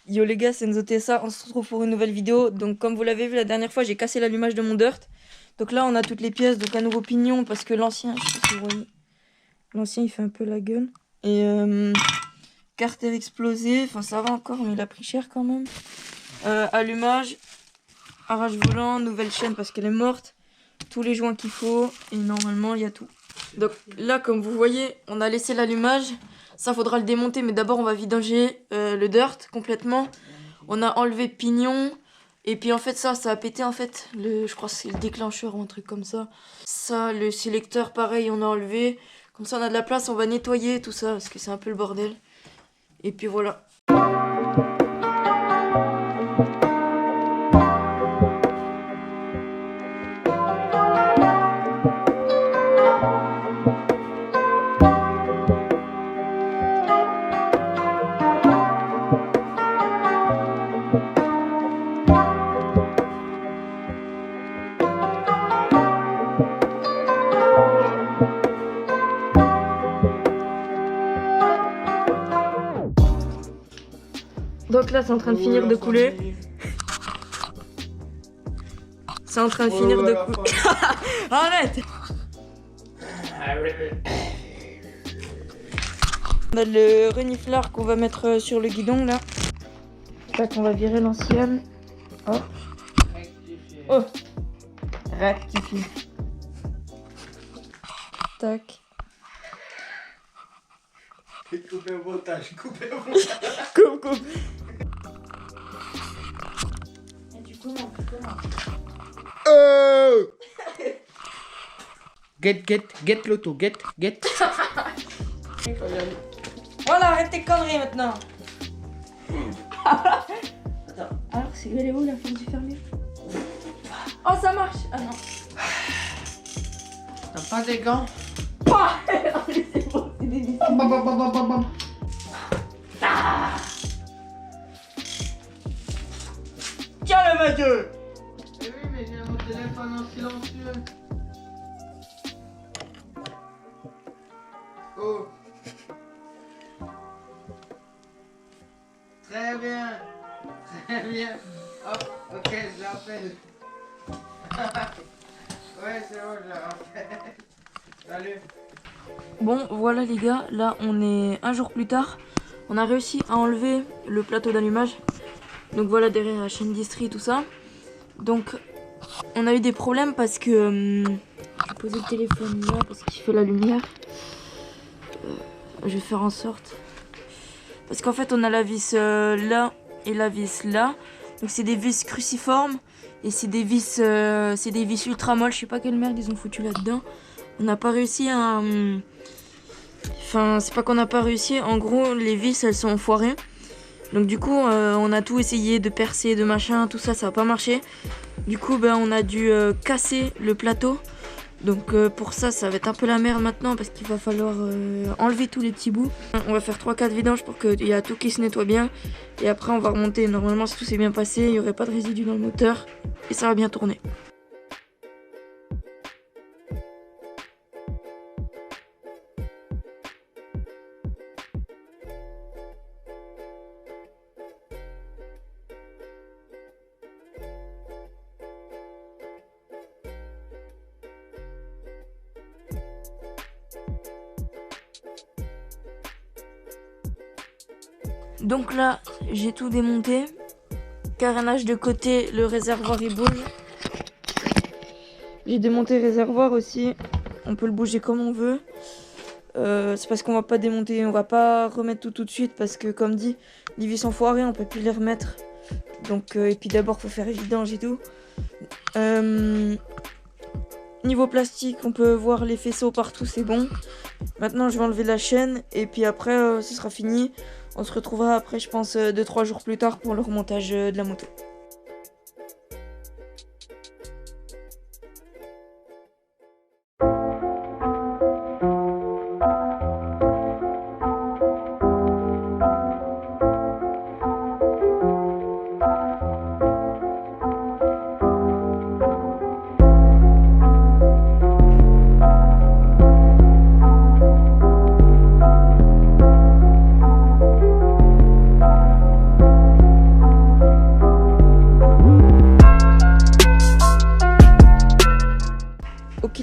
Yo les gars, c'est Enzo TSA, on se retrouve pour une nouvelle vidéo. Donc comme vous l'avez vu la dernière fois, j'ai cassé l'allumage de mon dirt. Donc là on a toutes les pièces, donc un nouveau pignon parce que l'ancien, je sais pas si vous voyez, l'ancien il fait un peu la gueule. Et carter explosé, enfin ça va encore mais il a pris cher quand même. Allumage, arrache volant, nouvelle chaîne parce qu'elle est morte. Tous les joints qu'il faut et normalement il y a tout. Donc là comme vous voyez, on a laissé l'allumage. Ça faudra le démonter mais d'abord on va vidanger le dirt complètement. On a enlevé le pignon. Et puis en fait ça a pété en fait. Je crois que c'est le déclencheur ou un truc comme ça. Ça, le sélecteur pareil on a enlevé. Comme ça on a de la place, on va nettoyer tout ça parce que c'est un peu le bordel. Et puis voilà. Donc là c'est en train de finir de couler. C'est en train de finir de couler. Arrête. On a le reniflard qu'on va mettre sur le guidon là. Tac, on va virer l'ancienne. Oh. Oh. Rectifie. Tac. Coupez au montage, coupez au montage. Coupe. Et tu commences. Oh. Get l'auto, get. Voilà, arrête tes conneries maintenant. Attends. Alors, elle est où la fin du fermier? Oh, ça marche. Ah non. T'as pas des gants? Ah, c'est bon, c'est des vis. Tiens le vagueux. Eh oui, mais j'ai mon téléphone en silencieux. Oh. Très bien. Hop, ok, je l'appelle. Ouais, c'est bon, je la rappelle. Salut. Bon, voilà les gars, là on est un jour plus tard. On a réussi à enlever le plateau d'allumage. Donc voilà, derrière la chaîne d'Istrie, tout ça. Donc on a eu des problèmes parce que je vais poser le téléphone là parce qu'il fait la lumière. Je vais faire en sorte. Parce qu'en fait on a la vis là et la vis là. Donc c'est des vis cruciformes et c'est des vis ultra molles. Je sais pas quelle merde ils ont foutu là-dedans. On n'a pas réussi à... Enfin, c'est pas qu'on n'a pas réussi. En gros, les vis, elles sont foirées. Donc du coup, on a tout essayé de percer, de machin, tout ça, ça n'a pas marché. Du coup, on a dû casser le plateau. Donc pour ça, ça va être un peu la merde maintenant parce qu'il va falloir enlever tous les petits bouts. On va faire 3-4 vidanges pour qu'il y ait tout qui se nettoie bien. Et après, on va remonter. Normalement, si tout s'est bien passé, il n'y aurait pas de résidus dans le moteur. Et ça va bien tourner. Donc là, j'ai tout démonté. Carénage de côté, le réservoir il bouge. J'ai démonté le réservoir aussi. On peut le bouger comme on veut. C'est parce qu'on va pas démonter, on va pas remettre tout de suite parce que comme dit, les vis sont foirées, on peut plus les remettre. Donc et puis d'abord faut faire les vidanges et tout. Niveau plastique, on peut voir les faisceaux partout, c'est bon. Maintenant je vais enlever la chaîne et puis après ce sera fini. On se retrouvera après je pense 2-3 jours plus tard pour le remontage de la moto.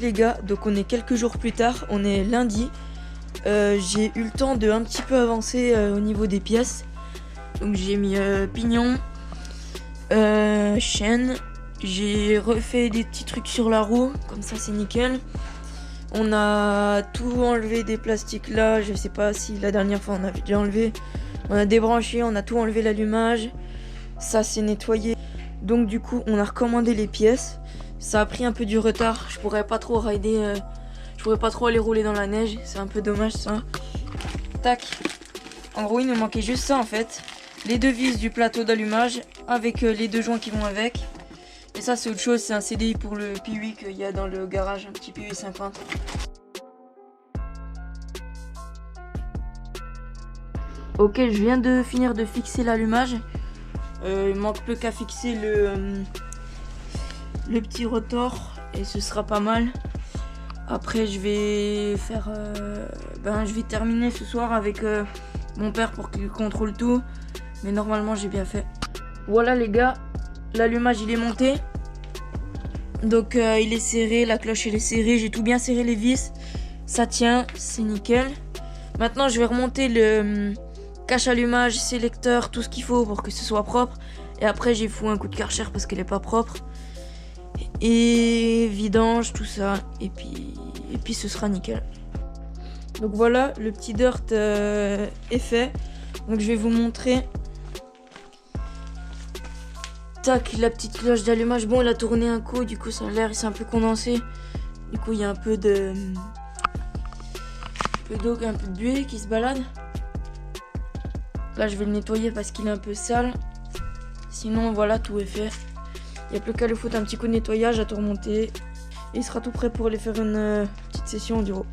les gars, donc on est quelques jours plus tard, on est lundi. J'ai eu le temps de un petit peu avancer au niveau des pièces. Donc j'ai mis pignon, chaîne, j'ai refait des petits trucs sur la roue, comme ça c'est nickel. On a tout enlevé des plastiques là, je sais pas si la dernière fois on avait déjà enlevé. On a débranché, on a tout enlevé l'allumage, ça c'est nettoyé. Donc du coup on a recommandé les pièces. Ça a pris un peu du retard, je pourrais pas trop rider, je pourrais pas trop aller rouler dans la neige, c'est un peu dommage ça. Tac, en gros il nous manquait juste ça en fait. Les deux vis du plateau d'allumage avec les deux joints qui vont avec. Et ça c'est autre chose, c'est un CDI pour le Piwi qu'il y a dans le garage, un petit Piwi 50. Ok, je viens de finir de fixer l'allumage. Il manque plus qu'à fixer le petit rotor et ce sera pas mal. Après je vais faire je vais terminer ce soir avec mon père pour qu'il contrôle tout, mais normalement j'ai bien fait. Voilà les gars, l'allumage il est monté, donc il est serré, la cloche elle est serrée, j'ai tout bien serré les vis, ça tient, c'est nickel. Maintenant je vais remonter le cache allumage, sélecteur, tout ce qu'il faut pour que ce soit propre, et après j'ai foutu un coup de Karcher parce qu'elle est pas propre. Et vidange, tout ça, et puis ce sera nickel. Donc voilà, le petit dirt est fait. Donc je vais vous montrer. Tac, la petite cloche d'allumage. Bon, elle a tourné un coup, du coup ça a l'air, il s'est un peu condensé. Du coup il y a un peu d'eau, un peu de buée qui se balade. Là je vais le nettoyer parce qu'il est un peu sale. Sinon voilà, tout est fait. Il n'y a plus qu'à lui foutre un petit coup de nettoyage, à tout remonter. Et il sera tout prêt pour aller faire une petite session enduro.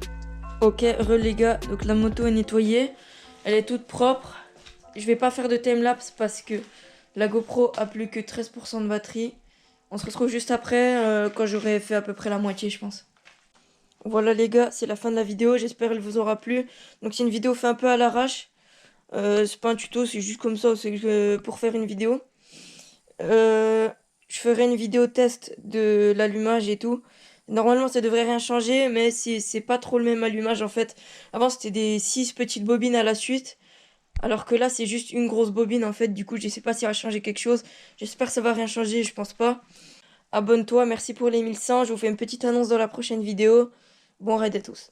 Ok, les gars, donc la moto est nettoyée. Elle est toute propre. Je vais pas faire de timelapse parce que la GoPro a plus que 13% de batterie. On se retrouve juste après quand j'aurai fait à peu près la moitié, je pense. Voilà les gars, c'est la fin de la vidéo. J'espère qu'elle vous aura plu. Donc c'est une vidéo fait un peu à l'arrache. C'est pas un tuto, c'est juste comme ça, c'est pour faire une vidéo. Je ferai une vidéo test de l'allumage et tout. Normalement ça devrait rien changer, mais c'est pas trop le même allumage en fait. Avant c'était des 6 petites bobines à la suite, alors que là c'est juste une grosse bobine en fait. Du coup je sais pas si ça va changer quelque chose. J'espère que ça va rien changer, je pense pas. Abonne-toi, merci pour les 1100. Je vous fais une petite annonce dans la prochaine vidéo. Bon raid à tous.